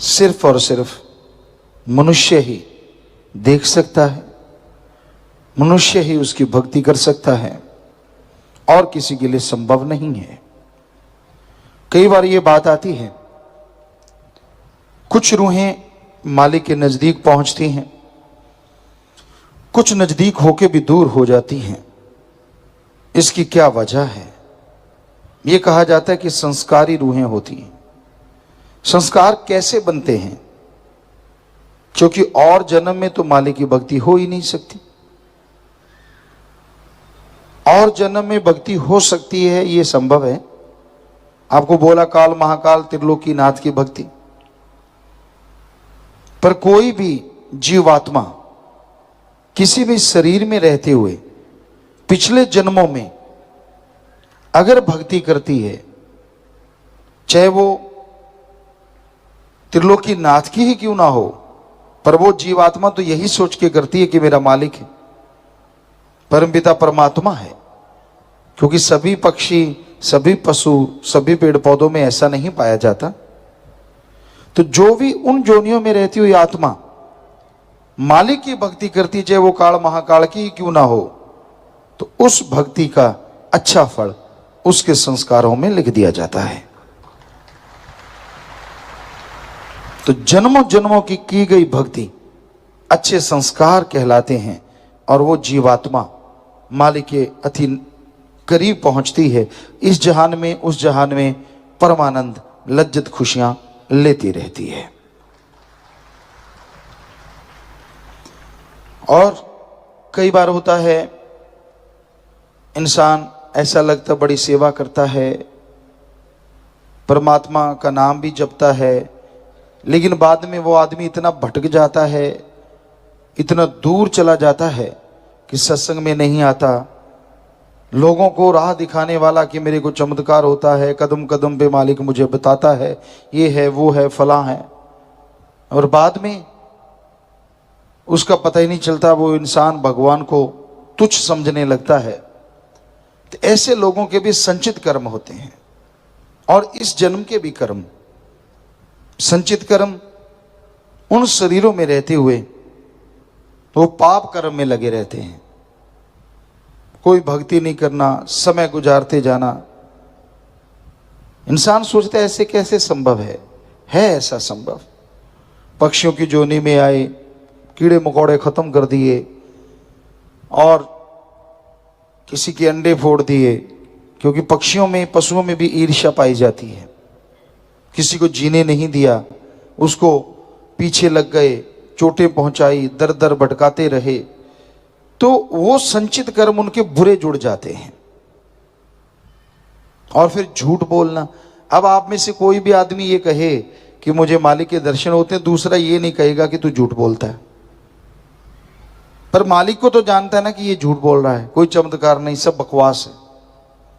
सिर्फ और सिर्फ मनुष्य ही देख सकता है, मनुष्य ही उसकी भक्ति कर सकता है और किसी के लिए संभव नहीं है। कई बार ये बात आती है, कुछ रूहें मालिक के नजदीक पहुंचती हैं, कुछ नजदीक होके भी दूर हो जाती हैं। इसकी क्या वजह है? यह कहा जाता है कि संस्कारी रूहें होती हैं। संस्कार कैसे बनते हैं? क्योंकि और जन्म में तो मालिक की भक्ति हो ही नहीं सकती। और जन्म में भक्ति हो सकती है, यह संभव है। आपको बोला काल महाकाल त्रिलोकी नाथ की भक्ति, पर कोई भी जीवात्मा किसी भी शरीर में रहते हुए पिछले जन्मों में अगर भक्ति करती है, चाहे वो त्रिलोकी नाथ की ही क्यों ना हो, पर वो जीवात्मा तो यही सोच के करती है कि मेरा मालिक है, परमपिता परमात्मा है। क्योंकि सभी पक्षी, सभी पशु, सभी पेड़ पौधों में ऐसा नहीं पाया जाता। तो जो भी उन जोनियों में रहती हुई आत्मा मालिक की भक्ति करती, चाहे वो काल महाकाल की क्यों ना हो, तो उस भक्ति का अच्छा फल उसके संस्कारों में लिख दिया जाता है। तो जन्मों जन्मों की गई भक्ति अच्छे संस्कार कहलाते हैं और वो जीवात्मा मालिक के अति करीब पहुंचती है। इस जहान में, उस जहान में परमानंद लज्जत खुशियां लेती रहती है। और कई बार होता है इंसान ऐसा लगता बड़ी सेवा करता है, परमात्मा का नाम भी जपता है, लेकिन बाद में वो आदमी इतना भटक जाता है, इतना दूर चला जाता है कि सत्संग में नहीं आता, लोगों को राह दिखाने वाला कि मेरे को चमत्कार होता है, कदम कदम पे मालिक मुझे बताता है, ये है वो है फलां है, और बाद में उसका पता ही नहीं चलता, वो इंसान भगवान को तुच्छ समझने लगता है। तो ऐसे लोगों के भी संचित कर्म होते हैं और इस जन्म के भी कर्म। संचित कर्म उन शरीरों में रहते हुए वो पाप कर्म में लगे रहते हैं, कोई भक्ति नहीं करना, समय गुजारते जाना। इंसान सोचता है ऐसे कैसे संभव है ऐसा संभव। पक्षियों की जोनी में आए, कीड़े मकोड़े खत्म कर दिए और किसी के अंडे फोड़ दिए, क्योंकि पक्षियों में पशुओं में भी ईर्ष्या पाई जाती है। किसी को जीने नहीं दिया, उसको पीछे लग गए, चोटें पहुंचाई, दर दर भटकाते रहे, तो वो संचित कर्म उनके बुरे जुड़ जाते हैं। और फिर झूठ बोलना। अब आप में से कोई भी आदमी ये कहे कि मुझे मालिक के दर्शन होते हैं, दूसरा ये नहीं कहेगा कि तू झूठ बोलता है। पर मालिक को तो जानता है ना कि ये झूठ बोल रहा है, कोई चमत्कार नहीं, सब बकवास है,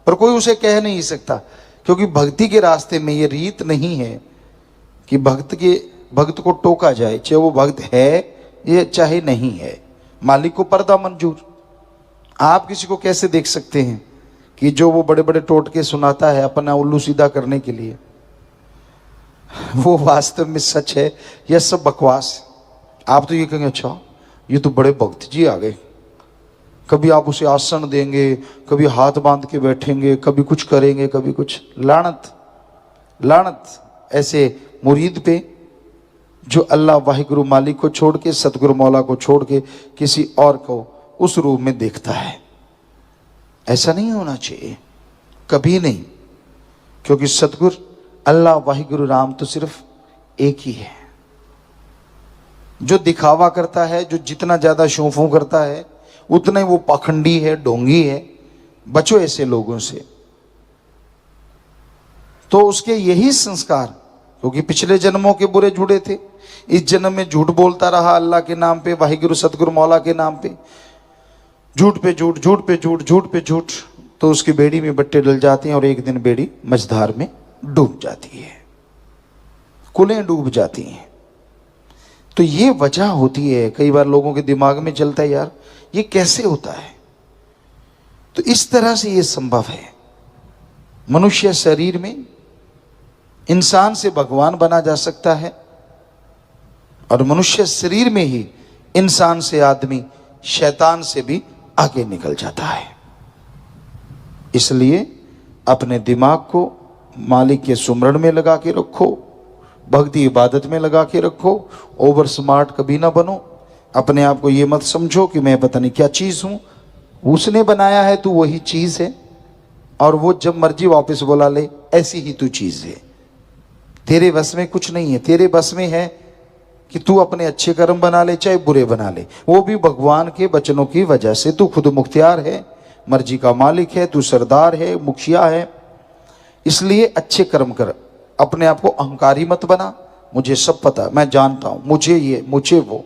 पर कोई उसे कह नहीं सकता, क्योंकि भक्ति के रास्ते में ये रीत नहीं है कि भक्त को टोका जाए, चाहे वो भक्त है ये चाहे नहीं है। मालिक को पर्दा मंजूर। आप किसी को कैसे देख सकते हैं कि जो वो बड़े बड़े टोटके सुनाता है अपना उल्लू सीधा करने के लिए, वो वास्तव में सच है या सब बकवास? आप तो ये कहेंगे अच्छा ये तो बड़े भक्त जी आ गए, कभी आप उसे आसन देंगे, कभी हाथ बांध के बैठेंगे, कभी कुछ करेंगे, कभी कुछ। लानत लानत ऐसे मुरीद पे जो अल्लाह वाहिगुरु मालिक को छोड़ के, सतगुरु मौला को छोड़ के किसी और को उस रूप में देखता है। ऐसा नहीं होना चाहिए, कभी नहीं, क्योंकि सतगुरु अल्लाह वाहिगुरु राम तो सिर्फ एक ही है। जो दिखावा करता है, जो जितना ज्यादा शोफों करता है, उतना ही वो पाखंडी है, ढोंगी है। बचो ऐसे लोगों से। तो उसके यही संस्कार, क्योंकि पिछले जन्मों के बुरे जुड़े थे, इस जन्म में झूठ बोलता रहा अल्लाह के नाम पे, वाहिगुरु सतगुरु मौला के नाम पे, झूठ पे झूठ, झूठ पे झूठ, झूठ पे झूठ, तो उसकी बेड़ी में बट्टे डल जाते हैं और एक दिन बेड़ी मझधार में डूब जाती है, कुलें डूब जाती हैं। तो ये वजह होती है। कई बार लोगों के दिमाग में चलता है यार ये कैसे होता है, तो इस तरह से ये संभव है। मनुष्य शरीर में इंसान से भगवान बना जा सकता है और मनुष्य शरीर में ही इंसान से आदमी शैतान से भी आगे निकल जाता है। इसलिए अपने दिमाग को मालिक के सुमरण में लगा के रखो, भक्ति इबादत में लगा के रखो। ओवर स्मार्ट कभी ना बनो। अपने आप को ये मत समझो कि मैं पता नहीं क्या चीज हूं, उसने बनाया है तू वही चीज है, और वो जब मर्जी वापस बुला ले ऐसी ही तू चीज है। तेरे बस में कुछ नहीं है। तेरे बस में है कि तू अपने अच्छे कर्म बना ले चाहे बुरे बना ले, वो भी भगवान के वचनों की वजह से। तू खुद मुख्तियार है, मर्जी का मालिक है, तू सरदार है, मुखिया है। इसलिए अच्छे कर्म कर, अपने आप को अहंकारी मत बना। मुझे सब पता, मैं जानता हूं, मुझे ये मुझे वो।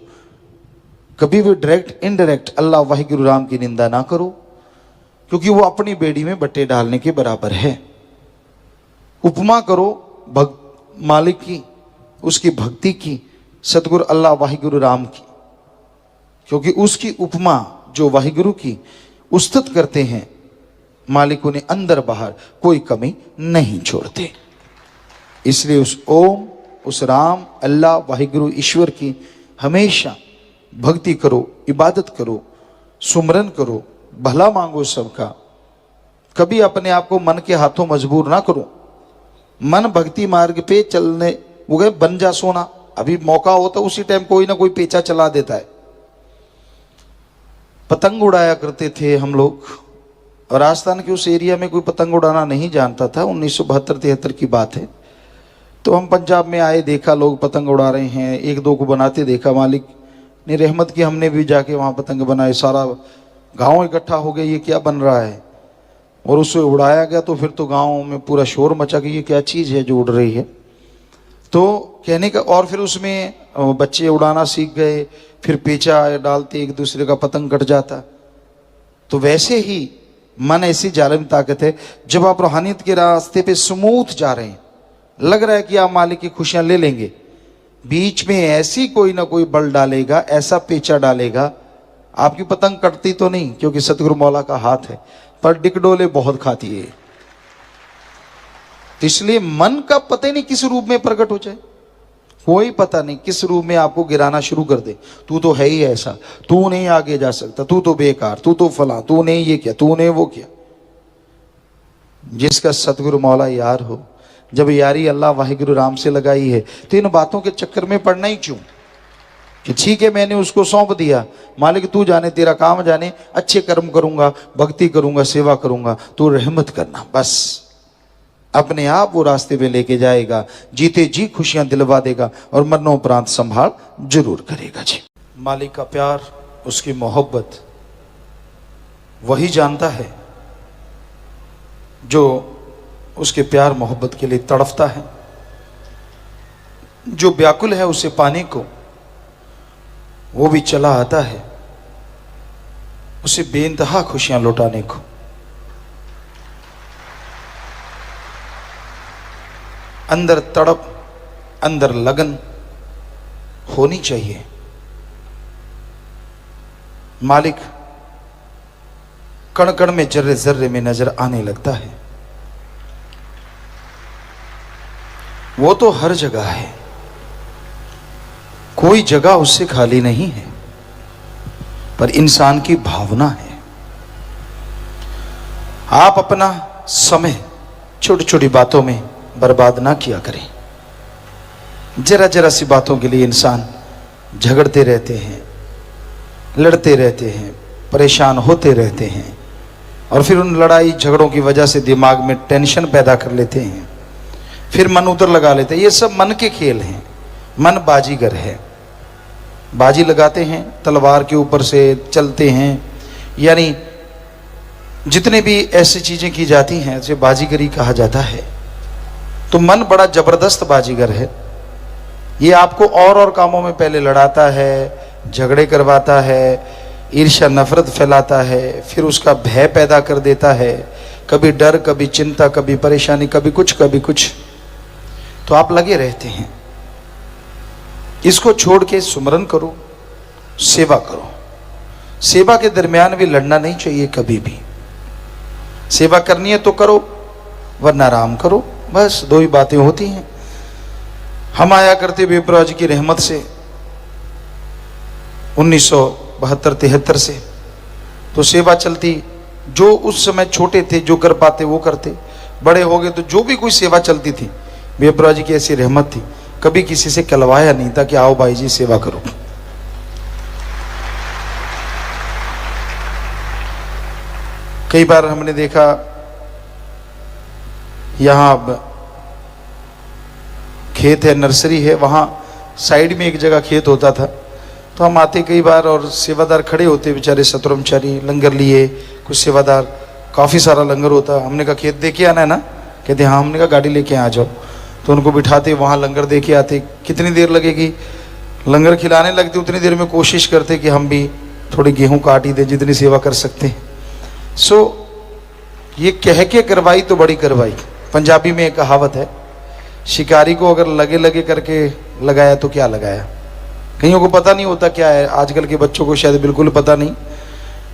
कभी भी डायरेक्ट इनडायरेक्ट अल्लाह वाहिगुरु राम की निंदा ना करो, क्योंकि वो अपनी बेड़ी में बट्टे डालने के बराबर है। उपमा करो मालिक की, उसकी भक्ति की, सतगुरु अल्लाह वाहिगुरु राम की, क्योंकि उसकी उपमा जो वाहिगुरु की उस्तत करते हैं, मालिक उन्हें अंदर बाहर कोई कमी नहीं छोड़ते। इसलिए उस ओम, उस राम, अल्लाह वाहिगुरु ईश्वर की हमेशा भक्ति करो, इबादत करो, सुमरन करो, भला मांगो सबका। कभी अपने आप को मन के हाथों मजबूर ना करो। मन भक्ति मार्ग पे चलने वो गए बन जा सोना। अभी मौका होता उसी टाइम कोई ना कोई पेचा चला देता है। पतंग उड़ाया करते थे हम लोग, और राजस्थान के उस एरिया में कोई पतंग उड़ाना नहीं जानता था। 1972-73 की बात है। तो हम पंजाब में आए, देखा लोग पतंग उड़ा रहे हैं, एक दो को बनाते देखा। मालिक नहीं रहमत की, हमने भी जाके वहाँ पतंग बनाए, सारा गांव इकट्ठा हो गया, ये क्या बन रहा है, और उससे उड़ाया गया। तो फिर तो गांव में पूरा शोर मचा कि ये क्या चीज़ है जो उड़ रही है। तो कहने का, और फिर उसमें बच्चे उड़ाना सीख गए, फिर पेचा डालते, एक दूसरे का पतंग कट जाता। तो वैसे ही मन ऐसी जालिम ताकत है, जब आप रूहानियत के रास्ते पे स्मूथ जा रहे हैं, लग रहा है कि आप मालिक की खुशियां ले लेंगे, बीच में ऐसी कोई ना कोई बल डालेगा, ऐसा पेचा डालेगा, आपकी पतंग कटती तो नहीं क्योंकि सतगुरु मौला का हाथ है, पर डिकडोले बहुत खाती है। इसलिए मन का पता ही नहीं किस रूप में प्रकट हो जाए, कोई पता नहीं किस रूप में आपको गिराना शुरू कर दे। तू तो है ही ऐसा, तू नहीं आगे जा सकता, तू तो बेकार, तू तो फला, तूने ये किया, तूने वो किया। जिसका सतगुरु मौला यार हो, जब यारी अल्लाह वाहिगुरु राम से लगाई है, तो इन बातों के चक्कर में पड़ना ही क्यों कि ठीक है मैंने उसको सौंप दिया, मालिक तू जाने, तेरा काम जाने, अच्छे कर्म करूंगा, भक्ति करूंगा, सेवा करूंगा, तू रहमत करना, बस अपने आप वो रास्ते पे लेके जाएगा, जीते जी खुशियां दिलवा देगा और मरणोपरांत संभाल जरूर करेगा। जी, मालिक का प्यार, उसकी मोहब्बत वही जानता है जो उसके प्यार मोहब्बत के लिए तड़फता है, जो व्याकुल है उसे पाने को, वो भी चला आता है उसे बेइंतहा खुशियां लौटाने को। अंदर तड़प, अंदर लगन होनी चाहिए। मालिक कण कण में, जर्रे जर्रे में नजर आने लगता है। वो तो हर जगह है, कोई जगह उससे खाली नहीं है, पर इंसान की भावना है। आप अपना समय छोटी छोटी बातों में बर्बाद ना किया करें। जरा जरा सी बातों के लिए इंसान झगड़ते रहते हैं, लड़ते रहते हैं, परेशान होते रहते हैं, और फिर उन लड़ाई झगड़ों की वजह से दिमाग में टेंशन पैदा कर लेते हैं, फिर मन उधर लगा लेते हैं। ये सब मन के खेल हैं। मन बाजीगर है, बाजी लगाते हैं, तलवार के ऊपर से चलते हैं, यानी जितने भी ऐसी चीजें की जाती हैं उसे बाजीगरी कहा जाता है। तो मन बड़ा जबरदस्त बाजीगर है। ये आपको और कामों में पहले लड़ाता है, झगड़े करवाता है, ईर्ष्या नफरत फैलाता है, फिर उसका भय पैदा कर देता है, कभी डर, कभी चिंता, कभी परेशानी, कभी कुछ कभी कुछ। तो आप लगे रहते हैं। इसको छोड़ के सुमरन करो, सेवा करो। सेवा के दरमियान भी लड़ना नहीं चाहिए कभी भी। सेवा करनी है तो करो, वरना आराम करो, बस दो ही बातें होती हैं। हम आया करते बेपरवाह जी की रहमत से 1972-73 से, तो सेवा चलती। जो उस समय छोटे थे जो कर पाते वो करते, बड़े हो गए तो जो भी कोई सेवा चलती थी, बेपरवाह जी की ऐसी रहमत थी, कभी किसी से कहलवाया नहीं था कि आओ भाई जी सेवा करो। कई बार हमने देखा यहाँ अब खेत है, नर्सरी है, वहाँ साइड में एक जगह खेत होता था, तो हम आते कई बार और सेवादार खड़े होते बेचारे सतरमचारी, लंगर लिए, कुछ सेवादार, काफ़ी सारा लंगर होता। हमने कहा खेत देके आना है ना, कहते हाँ। हमने कहा गाड़ी लेके आ जाओ, तो उनको बिठाते, वहाँ लंगर दे के आते। कितनी देर लगेगी, लंगर खिलाने लगते, उतनी देर में कोशिश करते कि हम भी थोड़ी गेहूँ काट ही दें, जितनी सेवा कर सकते हैं। ये कह के करवाई तो बड़ी करवाई। पंजाबी में एक कहावत है, शिकारी को अगर लगे लगे करके लगाया तो क्या लगाया। कईयों को पता नहीं होता क्या है, आजकल के बच्चों को शायद बिल्कुल पता नहीं।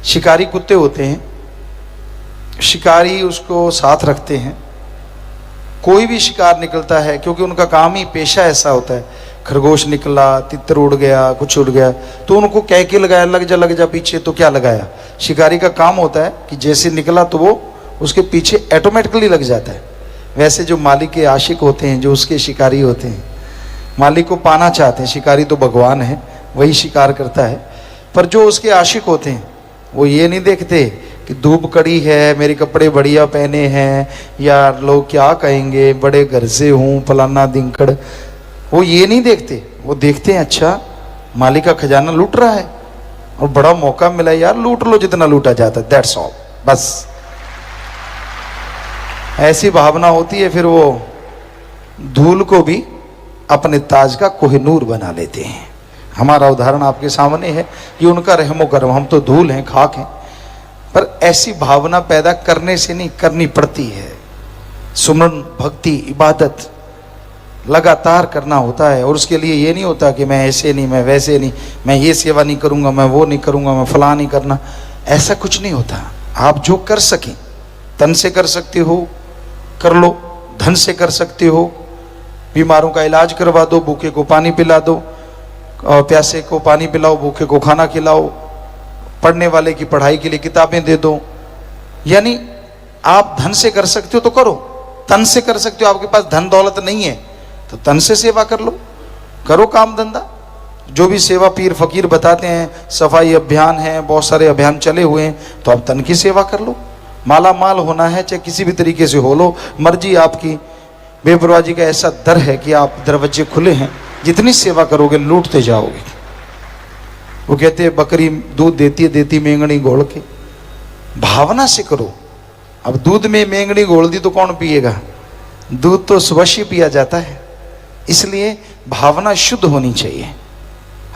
शिकारी कुत्ते होते हैं, शिकारी उसको साथ रखते हैं। कोई भी शिकार निकलता है, क्योंकि उनका काम ही, पेशा ऐसा होता है, खरगोश निकला, तितर उड़ गया, कुछ उड़ गया, तो उनको कह के लगाया, लग जा पीछे, तो क्या लगाया। शिकारी का काम होता है कि जैसे निकला तो वो उसके पीछे ऑटोमेटिकली लग जाता है। वैसे जो मालिक के आशिक होते हैं, जो उसके शिकारी होते हैं, मालिक को पाना चाहते हैं, शिकारी तो भगवान है, वही शिकार करता है, पर जो उसके आशिक होते हैं वो ये नहीं देखते कि धूप कड़ी है, मेरे कपड़े बढ़िया पहने हैं, या लोग क्या कहेंगे, बड़े घर से हूँ, फलाना दिनकड़, वो ये नहीं देखते। वो देखते हैं अच्छा मालिक का खजाना लूट रहा है और बड़ा मौका मिला यार, लूट लो जितना लूटा जाता है, दैट्स ऑल, बस ऐसी भावना होती है। फिर वो धूल को भी अपने ताज का कोहिनूर बना लेते हैं। हमारा उदाहरण आपके सामने है कि उनका रहमो करम, हम तो धूल हैं, खाक हैं, पर ऐसी भावना पैदा करने से नहीं, करनी पड़ती है। सुमरन, भक्ति, इबादत लगातार करना होता है। और उसके लिए ये नहीं होता कि मैं ऐसे नहीं, मैं वैसे नहीं, मैं ये सेवा नहीं करूँगा, मैं वो नहीं करूँगा, मैं फला नहीं करना, ऐसा कुछ नहीं होता। आप जो कर सकें, तन से कर सकते हो कर लो, धन से कर सकते हो, बीमारों का इलाज करवा दो, भूखे को पानी पिला दो, और प्यासे को पानी पिलाओ, भूखे को खाना खिलाओ, पढ़ने वाले की पढ़ाई के लिए किताबें दे दो। यानी आप धन से कर सकते हो तो करो, तन से कर सकते हो, आपके पास धन दौलत नहीं है तो तन से सेवा कर लो, करो काम धंधा। जो भी सेवा पीर फकीर बताते हैं, सफाई अभियान है, बहुत सारे अभियान चले हुए हैं, तो आप तन की सेवा कर लो। माला माल होना है चाहे किसी भी तरीके से हो लो, मर्जी आपकी। बेपरवाही का ऐसा दर है कि आप दरवाजे खुले हैं, जितनी सेवा करोगे लूटते जाओगे। वो कहते हैं बकरी दूध देती मेंगनी घोल के, भावना से करो। अब दूध में मेंगनी घोल दी तो कौन पिएगा? दूध तो स्वश्य पिया जाता है, इसलिए भावना शुद्ध होनी चाहिए।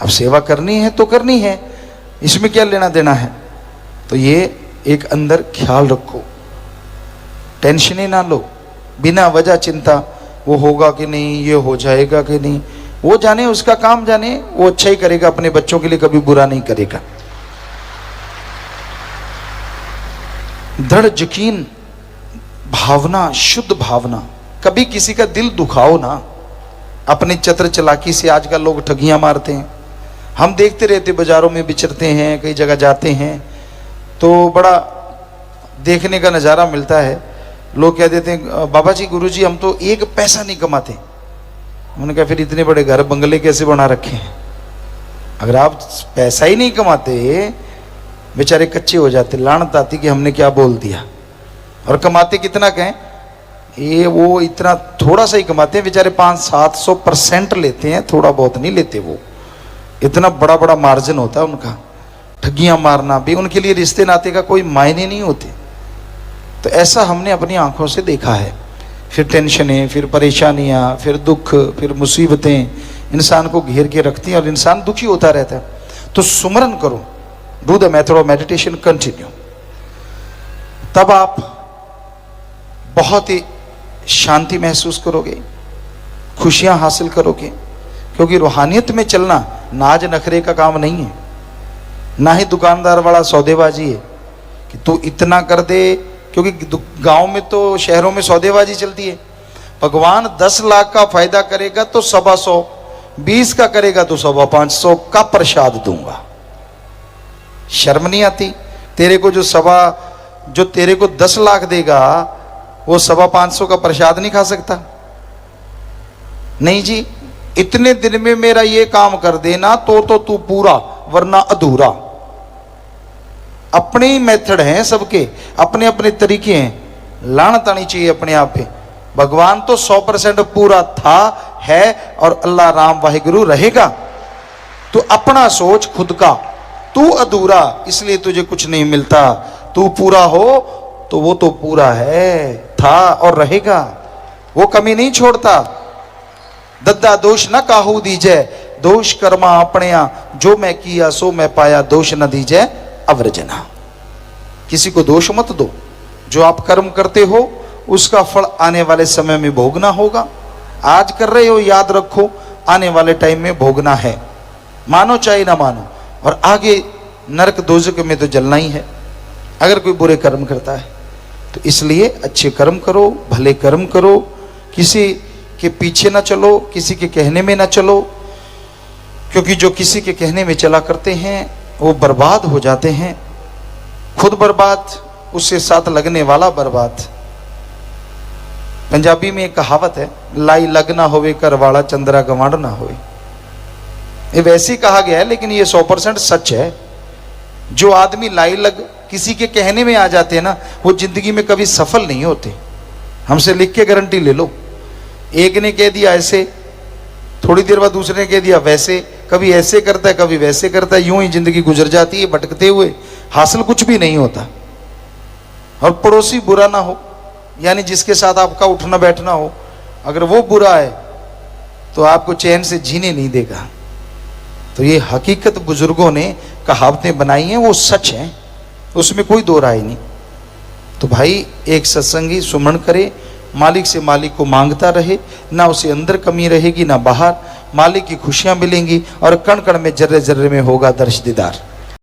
अब सेवा करनी है तो करनी है, इसमें क्या लेना देना है। तो ये एक अंदर ख्याल रखो, टेंशन ही ना लो, बिना वजह चिंता, वो होगा कि नहीं, ये हो जाएगा कि नहीं, वो जाने, उसका काम जाने, वो अच्छा ही करेगा, अपने बच्चों के लिए कभी बुरा नहीं करेगा। दृढ़ यकीन, भावना, शुद्ध भावना। कभी किसी का दिल दुखाओ ना, अपने चतर चलाकी से आजकल लोग ठगियां मारते हैं। हम देखते रहते, बाजारों में विचरते हैं, कई जगह जाते हैं तो बड़ा देखने का नज़ारा मिलता है। लोग कह देते हैं बाबा जी, गुरु जी, हम तो एक पैसा नहीं कमाते। उन्होंने कहा फिर इतने बड़े घर बंगले कैसे बना रखे हैं? अगर आप पैसा ही नहीं कमाते, बेचारे कच्चे हो जाते, लानत आती कि हमने क्या बोल दिया। और कमाते कितना कहें, ये वो इतना थोड़ा सा ही कमाते हैं बेचारे, 500-700% लेते हैं, थोड़ा बहुत नहीं लेते। वो इतना बड़ा बड़ा मार्जिन होता है उनका। ठगियां मारना भी उनके लिए रिश्ते नाते का कोई मायने नहीं होते। तो ऐसा हमने अपनी आंखों से देखा है। फिर टेंशनें, फिर परेशानियां, फिर दुख, फिर मुसीबतें इंसान को घेर के रखती हैं और इंसान दुखी होता रहता है। तो सुमरन करो, do the method of meditation continue, तब आप बहुत ही शांति महसूस करोगे, खुशियां हासिल करोगे। क्योंकि रूहानियत में चलना नाज नखरे का काम नहीं है, ना ही दुकानदार वाला सौदेबाजी है कि तू इतना कर दे। क्योंकि गांव में तो, शहरों में सौदेबाजी चलती है। भगवान 10 लाख का फायदा करेगा तो 125, 20 का करेगा तो 525 का प्रसाद दूंगा। शर्म नहीं आती? तेरे को जो तेरे को 10 लाख देगा वो 525 का प्रसाद नहीं खा सकता? नहीं जी, इतने दिन में मेरा ये काम कर देना तो तू पूरा, वरना अधूरा। अपने ही मेथड हैं सबके, अपने अपने तरीके हैं। लानत आनी चाहिए अपने आप पे। भगवान तो 100% पूरा था, है और अल्लाह राम वाहिगुरु रहेगा। तू अपना सोच खुद का, तू अधूरा इसलिए तुझे कुछ नहीं मिलता। तू पूरा हो तो वो तो पूरा है, था और रहेगा, वो कमी नहीं छोड़ता। दद्दा दोष न काहू दीजे, दोष कर्मा अपने, जो मैं किया सो मैं पाया, दोष न दीजे अवर्जना। किसी को दोष मत दो। जो आप कर्म करते हो उसका फल आने वाले समय में भोगना होगा। आज कर रहे हो, याद रखो आने वाले टाइम में भोगना है, मानो चाहे ना मानो। और आगे नरक दोजक में तो जलना ही है अगर कोई बुरे कर्म करता है। तो इसलिए अच्छे कर्म करो, भले कर्म करो, किसी के पीछे ना चलो, किसी के कहने में ना चलो। क्योंकि जो किसी के कहने में चला करते हैं वो बर्बाद हो जाते हैं। खुद बर्बाद, उससे साथ लगने वाला बर्बाद। पंजाबी में एक कहावत है, लाई लग ना होवे कर वाला चंद्रा गवांड ना होवे। ये वैसे ही कहा गया है लेकिन ये 100% सच है। जो आदमी लाई लग किसी के कहने में आ जाते हैं ना, वो जिंदगी में कभी सफल नहीं होते। हमसे लिख के गारंटी ले लो। एक ने कह दिया ऐसे, थोड़ी देर बाद दूसरे ने कह दिया वैसे, कभी ऐसे करता है कभी वैसे करता है, यूं ही जिंदगी गुजर जाती है भटकते हुए, हासिल कुछ भी नहीं होता। और पड़ोसी बुरा ना हो, यानी जिसके साथ आपका उठना बैठना हो, अगर वो बुरा है तो आपको चैन से जीने नहीं देगा। तो ये हकीकत बुजुर्गों ने कहावतें बनाई हैं, वो सच है, उसमें कोई दो राय नहीं। तो भाई एक सत्संगी सुमरण करे, मालिक से मालिक को मांगता रहे, ना उसे अंदर कमी रहेगी ना बाहर, मालिक की खुशियां मिलेंगी और कण कण में जर्रे जर्रे में होगा दर्श दीदार।